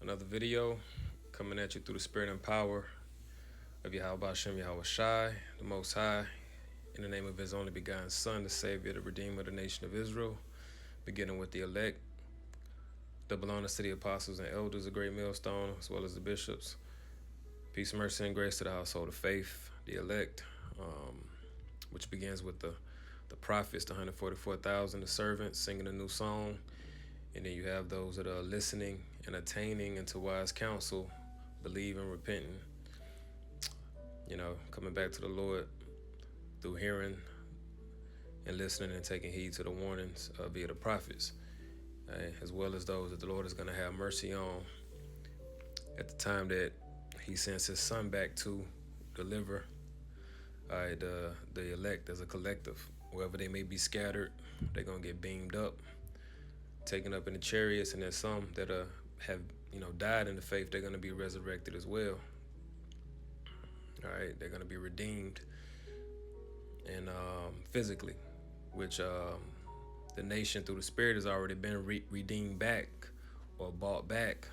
Another video coming at you through the spirit and power of Yahweh Hashem Yahweh Shai, the Most High, in the name of His only begotten Son, the Savior, the Redeemer of the nation of Israel, beginning with the elect, double honors to the apostles and elders, a great millstone, as well as the bishops. Peace, mercy, and grace to the household of faith, the elect, which begins with the prophets, the 144,000, the servants singing a new song. And then you have those that are listening and attaining into wise counsel, believing, repenting, coming back to the Lord through hearing and listening and taking heed to the warnings via the prophets, as well as those that the Lord is going to have mercy on at the time that He sends His Son back to deliver the elect as a collective. Wherever they may be scattered, they're going to get beamed up, taken up in the chariots, and there's some that have died in the faith. They're going to be resurrected as well. All right, they're going to be redeemed and physically, which the nation through the Spirit has already been redeemed back or bought back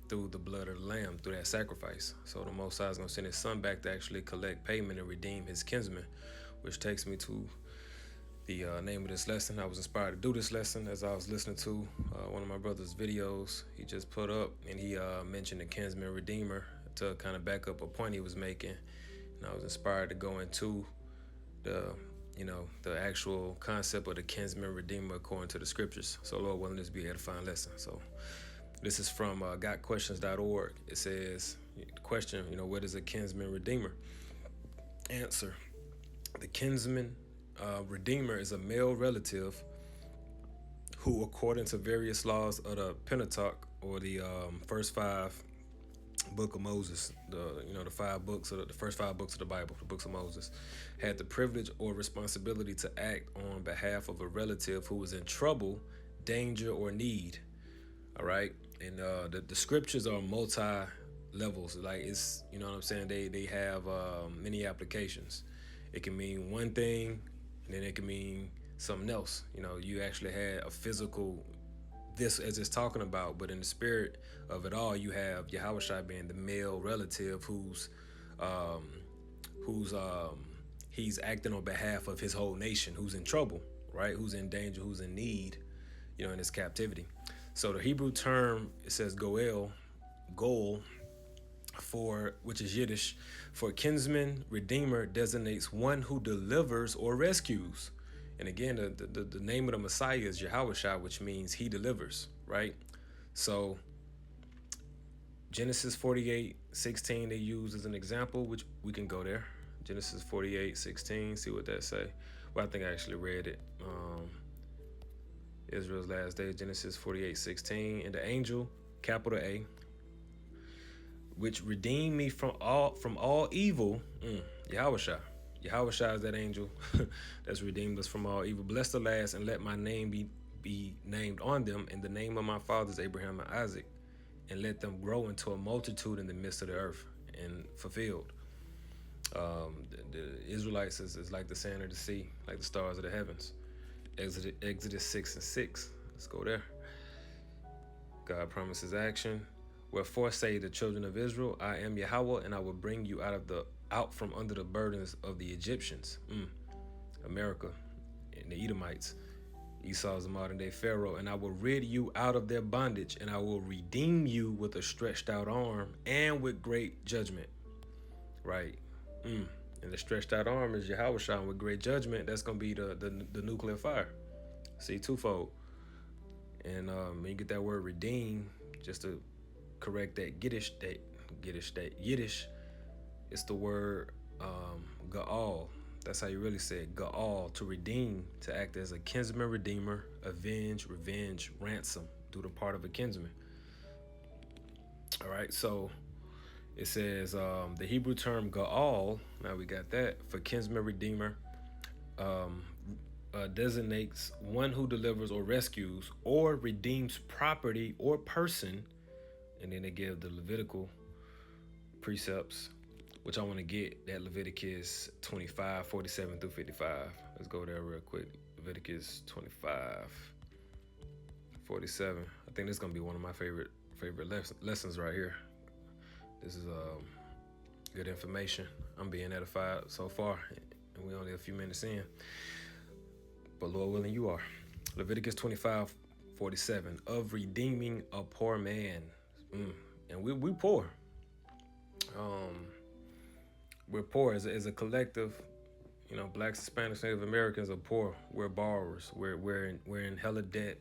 through the blood of the Lamb, through that sacrifice. So the Most High is going to send His Son back to actually collect payment and redeem His kinsmen, which takes me to the name of this lesson. I was inspired to do this lesson as I was listening to one of my brother's videos he just put up, and he mentioned the Kinsmen Redeemer to kind of back up a point he was making. And I was inspired to go into the actual concept of the Kinsmen Redeemer according to the scriptures. So Lord willing, this be an edifying lesson. So this is from gotquestions.org. It says, the question, what is a Kinsman Redeemer? Answer: the Kinsman Redeemer is a male relative who, according to various laws of the Pentateuch, or the first five book of Moses, the first five books of the Bible, the books of Moses, had the privilege or responsibility to act on behalf of a relative who was in trouble, danger, or need. All right, and the scriptures are multi levels. Like, it's, what I'm saying, they have many applications. It can mean one thing, and then it can mean something else. You actually had a physical, this as it's talking about, but in the spirit of it all, you have Yahweh Shai being the male relative who's he's acting on behalf of his whole nation, who's in trouble, right? Who's in danger, who's in need, in his captivity. So the Hebrew term, it says goel, which is Yiddish, for kinsman redeemer designates one who delivers or rescues. And again, the name of the Messiah is Yahweh Shai, which means He delivers, right? So Genesis 48:16 they use as an example, which we can go there. Genesis 48:16, see what that say. Well, I think I actually read it. Israel's last day, Genesis 48:16, and the angel, capital A, which redeemed me from all evil, Yahweh Shai. Yahweh Shai is that angel that's redeemed us from all evil. Bless the last, and let my name be named on them in the name of my fathers Abraham and Isaac, and let them grow into a multitude in the midst of the earth and fulfilled. The Israelites is like the sand of the sea, like the stars of the heavens. Exodus 6:6. Let's go there. God promises action. Wherefore say the children of Israel, I am Yahweh, and I will bring you out from under the burdens of the Egyptians. America and the Edomites. Esau is the modern day Pharaoh. And I will rid you out of their bondage, and I will redeem you with a stretched out arm and with great judgment. Right. And the stretched out arm is Yahweh Shai, with great judgment. That's going to be the nuclear fire. See, twofold. And when you get that word redeem, just to correct that Yiddish, it's the word Ga'al. That's how you really say it. Ga'al, to redeem, to act as a kinsman redeemer, avenge, revenge, ransom, do the part of a kinsman. All right, so it says the Hebrew term Ga'al, now we got that, for kinsman redeemer, designates one who delivers or rescues or redeems property or person. And then they give the Levitical precepts, which I want to get, that Leviticus 25, 47 through 55. Let's go there real quick. Leviticus 25, 47. I think this is going to be one of my favorite favorite lessons right here. This is good information. I'm being edified so far, and we're only a few minutes in. But Lord willing, you are. Leviticus 25:47, of redeeming a poor man. And we poor. We're poor as a collective. You know, blacks, Hispanics, Native Americans are poor. We're borrowers. We're in hella debt,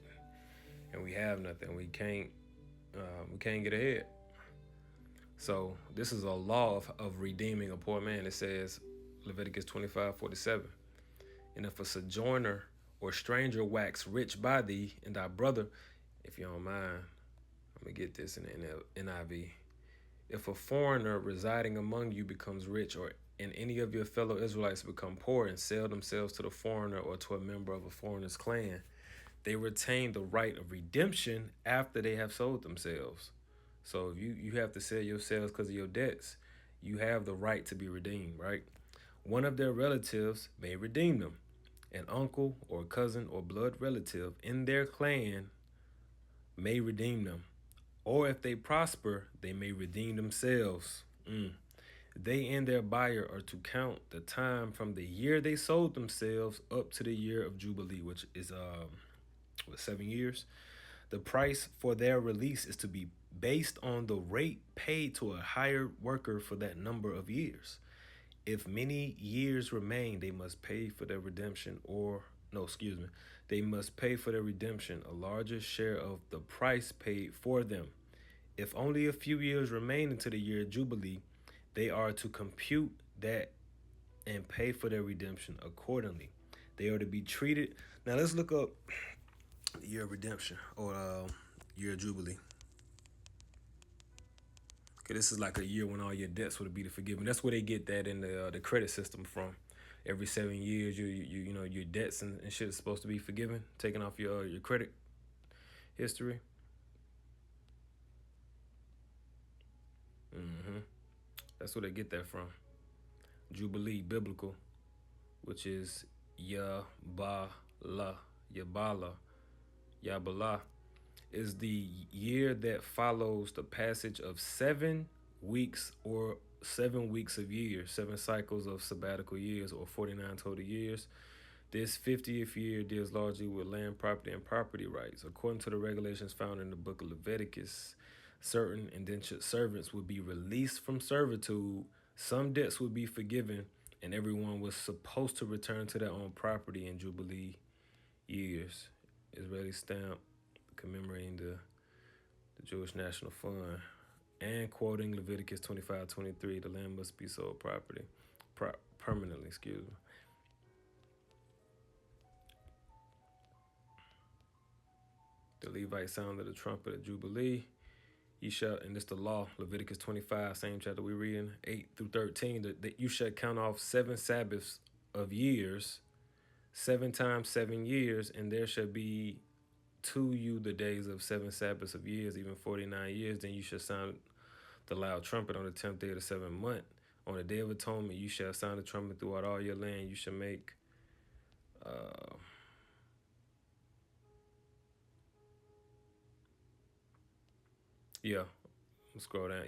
and we have nothing. We can't get ahead. So this is a law of redeeming a poor man. It says Leviticus 25:47, and if a sojourner or stranger wax rich by thee, and thy brother, if you don't mind, let me get this in the NIV. If a foreigner residing among you becomes rich, or and any of your fellow Israelites become poor and sell themselves to the foreigner or to a member of a foreigner's clan, they retain the right of redemption after they have sold themselves. So if you have to sell yourselves because of your debts, you have the right to be redeemed, right? One of their relatives may redeem them. An uncle or cousin or blood relative in their clan may redeem them. Or if they prosper, they may redeem themselves. They and their buyer are to count the time from the year they sold themselves up to the year of Jubilee, which is 7 years. The price for their release is to be based on the rate paid to a hired worker for that number of years. If many years remain, they must pay for their redemption, they must pay for their redemption a larger share of the price paid for them. If only a few years remain until the year of Jubilee, they are to compute that and pay for their redemption accordingly. They are to be treated. Now let's look up the year of redemption or year of Jubilee. Okay, this is like a year when all your debts would be forgiven. That's where they get that in the credit system from. Every 7 years, you know your debts and shit is supposed to be forgiven, taken off your credit history. That's where they get that from. Jubilee, biblical, which is Yabala, Yabala, is the year that follows the passage of 7 weeks or 7 weeks of years, 7 cycles of sabbatical years, or 49 total years. This 50th year deals largely with land, property, and property rights. According to the regulations found in the book of Leviticus, certain indentured servants would be released from servitude, some debts would be forgiven, and everyone was supposed to return to their own property in Jubilee years. Israeli stamp commemorating the Jewish National Fund, and quoting Leviticus 25:23, the land must be sold permanently. The Levites sounded the trumpet of Jubilee. You shall, and this the law, Leviticus 25, same chapter we reading, 8 through 13, that you shall count off 7 Sabbaths of years, 7 times 7 years, and there shall be to you the days of 7 Sabbaths of years, even 49 years. Then you shall sound the loud trumpet on the 10th day of the 7th month. On the day of atonement, you shall sound the trumpet throughout all your land. You shall make scroll down.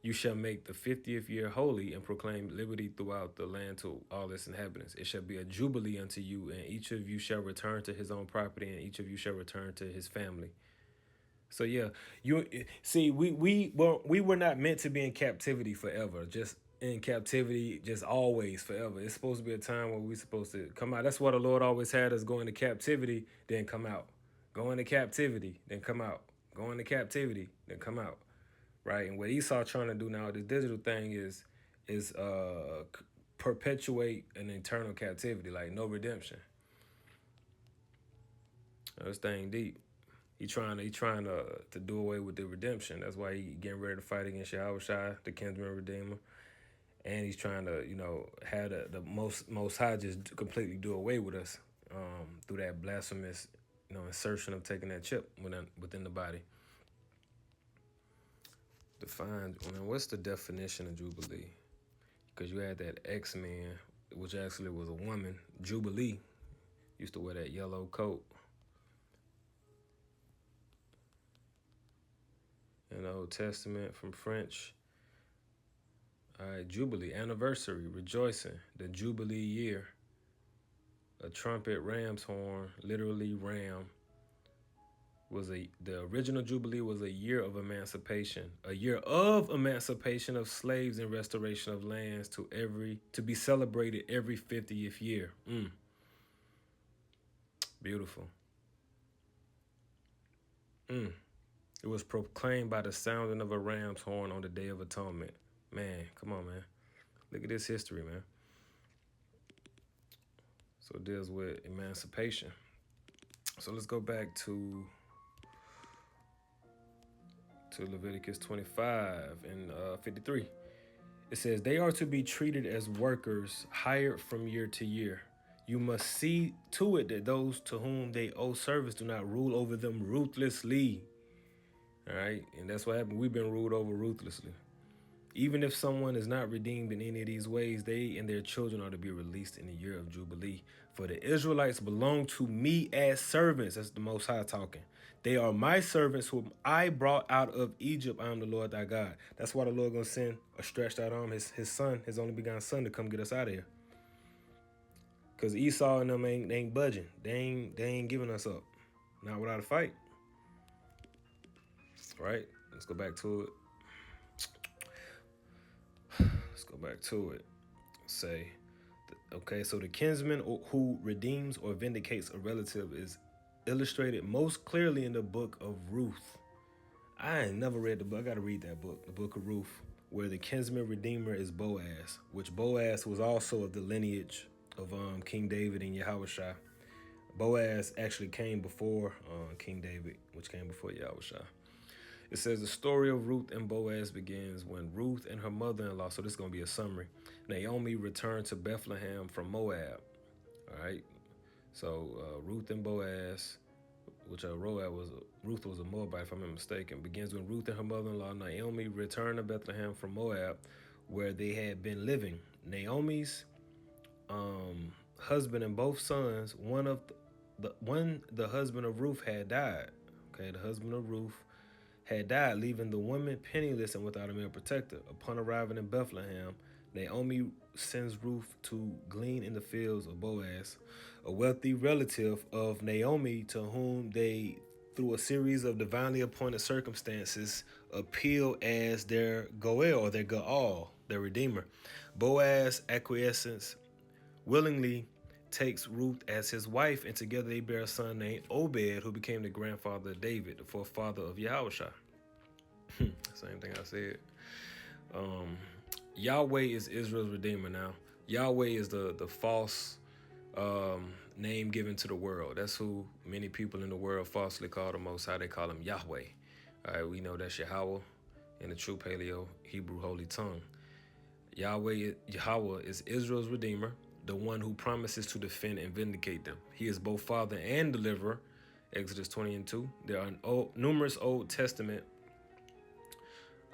You shall make the 50th year holy and proclaim liberty throughout the land to all its inhabitants. It shall be a jubilee unto you, and each of you shall return to his own property, and each of you shall return to his family. So you see, we were not meant to be in captivity forever. Just in captivity, just always forever. It's supposed to be a time where we're supposed to come out. That's why the Lord always had us go into captivity, then come out. Go into captivity, then come out. Go into captivity, then come out. Right? And what Esau trying to do now, this digital thing is perpetuate an eternal captivity, like no redemption. This thing deep. He trying to do away with the redemption. That's why he getting ready to fight against Yahushua, the Kinsmen Redeemer, and he's trying to have the most high just completely do away with us through that blasphemous insertion of taking that chip within the body. What's the definition of Jubilee? Because you had that X-Men, which actually was a woman. Jubilee used to wear that yellow coat. Old Testament from French. All right, Jubilee, anniversary, rejoicing, the Jubilee year. A trumpet, ram's horn, literally ram, the original Jubilee was a year of emancipation, of slaves and restoration of lands to be celebrated every 50th year. Beautiful. It was proclaimed by the sounding of a ram's horn on the Day of Atonement. Man, come on, man. Look at this history, man. So it deals with emancipation. So let's go back to Leviticus 25 and 53. It says, they are to be treated as workers hired from year to year. You must see to it that those to whom they owe service do not rule over them ruthlessly. All right? And that's what happened. We've been ruled over ruthlessly. Even if someone is not redeemed in any of these ways, they and their children are to be released in the year of Jubilee. For the Israelites belong to me as servants. That's the Most High talking. They are my servants whom I brought out of Egypt. I am the Lord thy God. That's why the Lord going to send a stretched out arm, his son, his only begotten son, to come get us out of here. Because Esau and them ain't budging. They ain't giving us up. Not without a fight. Right? Let's go back to it. Say, okay, so the kinsman who redeems or vindicates a relative is illustrated most clearly in the book of Ruth. I ain't never read the book. I got to read that book, the book of Ruth, where the kinsman redeemer is Boaz, which Boaz was also of the lineage of King David and Yahushua. Boaz actually came before King David, which came before Yahushua. It says the story of Ruth and Boaz begins when Ruth and her mother-in-law, so this is going to be a summary, Naomi returned to Bethlehem from Moab. All right. So Ruth and Boaz, which Ruth was a Moabite, if I'm not mistaken, begins when Ruth and her mother-in-law Naomi returned to Bethlehem from Moab, where they had been living. Naomi's husband and both sons, the husband of Ruth had died. Okay, the husband of Ruth had died, leaving the woman penniless and without a male protector. Upon arriving in Bethlehem, Naomi sends Ruth to glean in the fields of Boaz, a wealthy relative of Naomi, to whom they, through a series of divinely appointed circumstances, appeal as their Goel or their Gaal, their redeemer. Boaz acquiescence willingly takes Ruth as his wife, and together they bear a son named Obed, who became the grandfather of David, the forefather of Yahushua. Same thing I said. Yahweh is Israel's redeemer now. Yahweh is the false name given to the world. That's who many people in the world falsely call the Most High. They call him Yahweh. All right, we know that's Yahweh in the true Paleo Hebrew Holy Tongue. Yahweh is Israel's redeemer, the one who promises to defend and vindicate them. He is both father and deliverer. Exodus 20:2. There are numerous Old Testament.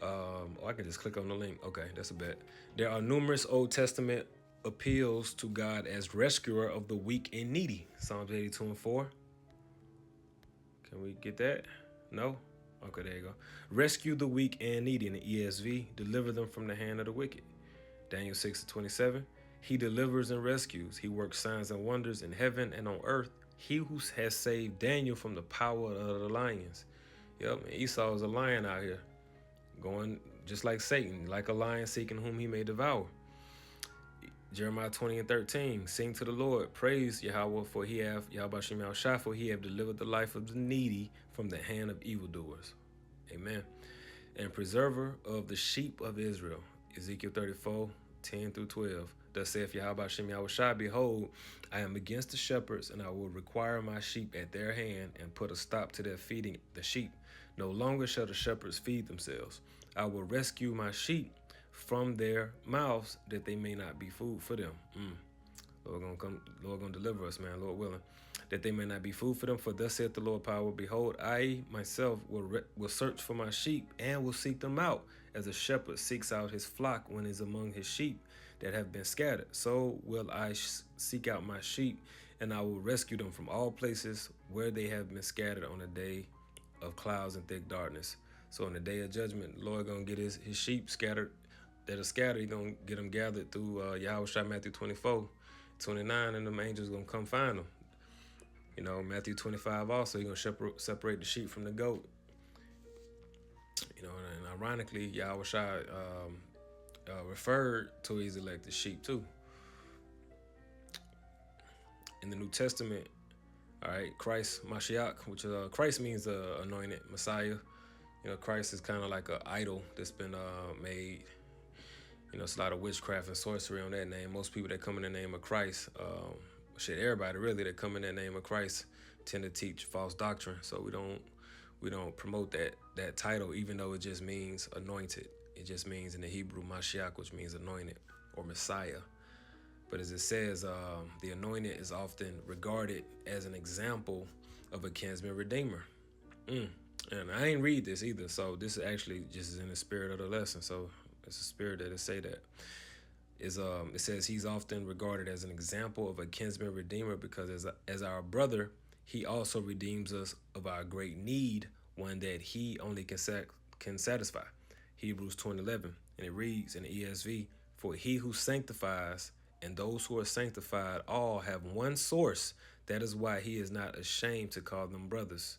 I can just click on the link. Okay, that's a bet. There are numerous Old Testament appeals to God as rescuer of the weak and needy. Psalms 82:4. Can we get that? No? Okay, there you go. Rescue the weak and needy in the ESV. Deliver them from the hand of the wicked. Daniel 6:27. He delivers and rescues. He works signs and wonders in heaven and on earth. He who has saved Daniel from the power of the lions. Yep, Esau is a lion out here, going just like Satan, like a lion seeking whom he may devour. Jeremiah 20:13. Sing to the Lord, praise Yahweh, for he have delivered the life of the needy from the hand of evildoers. Amen. And preserver of the sheep of Israel. Ezekiel 34:10-12. Thus saith Yahweh Shem Yahushua, behold, I am against the shepherds, and I will require my sheep at their hand, and put a stop to their feeding the sheep. No longer shall the shepherds feed themselves. I will rescue my sheep from their mouths, that they may not be food for them. Lord gonna deliver us, man, Lord willing. That they may not be food for them, for thus saith the Lord power, behold, I myself will search for my sheep, and will seek them out, as a shepherd seeks out his flock when is among his sheep that have been scattered. So will I seek out my sheep, and I will rescue them from all places where they have been scattered on a day of clouds and thick darkness. So in the day of judgment, the Lord gonna get his sheep scattered that are scattered. He gonna get them gathered through Yahweh Shai, Matthew 24:29, and them angels gonna come find them. Matthew 25 also, he gonna separate the sheep from the goat. And ironically, Yahweh Shai referred to his elected sheep too. In the New Testament, all right, Christ, Mashiach, which Christ means anointed Messiah. Christ is kind of like an idol that's been made. It's a lot of witchcraft and sorcery on that name. Most people that come in the name of Christ, everybody really that come in the name of Christ tend to teach false doctrine. So we don't promote that title, even though it just means anointed. It just means in the Hebrew Mashiach, which means anointed or Messiah. But as it says, the anointed is often regarded as an example of a Kinsmen Redeemer. And I ain't read this either, so this is actually just in the spirit of the lesson. So it's a spirit that it say that. It says he's often regarded as an example of a Kinsman Redeemer because as our brother, he also redeems us of our great need, one that he only can satisfy. Hebrews 2:11, and it reads in the ESV, "For he who sanctifies and those who are sanctified all have one source. That is why he is not ashamed to call them brothers."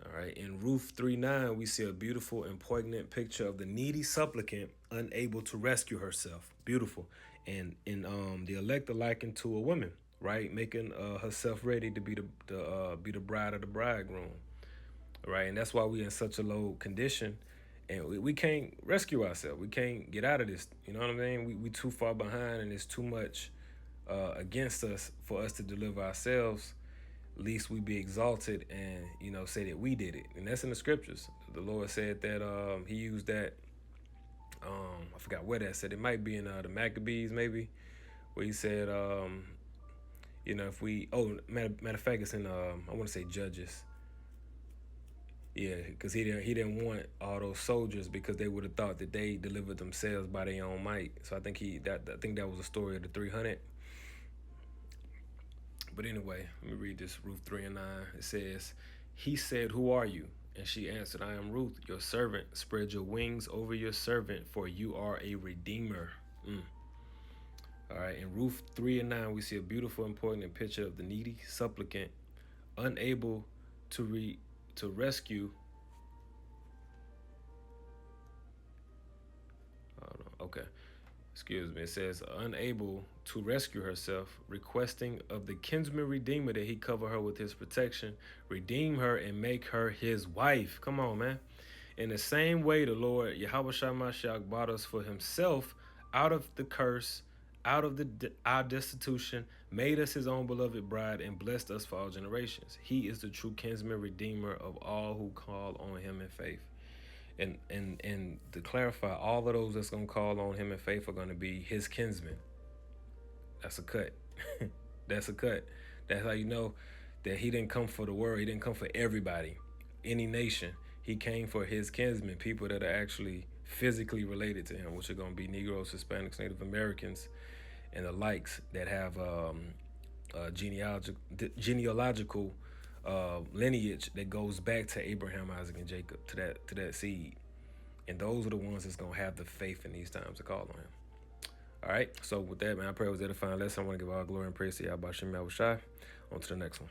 All right. In Ruth 3:9, we see a beautiful and poignant picture of the needy supplicant unable to rescue herself. Beautiful. And in the elect are likened to a woman, right, making herself ready to be the bride of the bridegroom. All right. And that's why we're in such a low condition. And we can't rescue ourselves. We can't get out of this. You know what I mean? We too far behind, and it's too much against us for us to deliver ourselves. Least we be exalted and say that we did it. And that's in the scriptures. The Lord said that he used that. I forgot where that said. It might be in the Maccabees, maybe, where he said, if we. Matter of fact, it's in I want to say Judges. Yeah, because he didn't want all those soldiers because they would have thought that they delivered themselves by their own might. So I think that was a story of the 300. But anyway, let me read this. Ruth 3:9. It says, "He said, 'Who are you?' And she answered, 'I am Ruth, your servant. Spread your wings over your servant, for you are a redeemer.'" All right. In Ruth 3:9, we see a beautiful, important picture of the needy supplicant, unable to rescue. Hold on. Okay. Excuse me. It says, unable to rescue herself, requesting of the Kinsman Redeemer that he cover her with his protection, redeem her, and make her his wife. Come on, man. In the same way, the Lord, Yahweh Shai Mashiach, bought us for himself out of the curse, out of our destitution, made us his own beloved bride, and blessed us for all generations. He is the true Kinsman Redeemer of all who call on him in faith. And to clarify, all of those that's going to call on him in faith are going to be his kinsmen. That's a cut. That's a cut. That's how you know that he didn't come for the world. He didn't come for everybody, any nation. He came for his kinsmen, people that are actually physically related to him, which are going to be Negroes, Hispanics, Native Americans, and the likes that have genealogical lineage that goes back to Abraham, Isaac, and Jacob, to that seed. And those are the ones that's going to have the faith in these times to call on him. All right. So with that, man, I pray it was edifying lesson. I want to give all glory and praise to Yahweh Shem Yahweh Shai. On to the next one.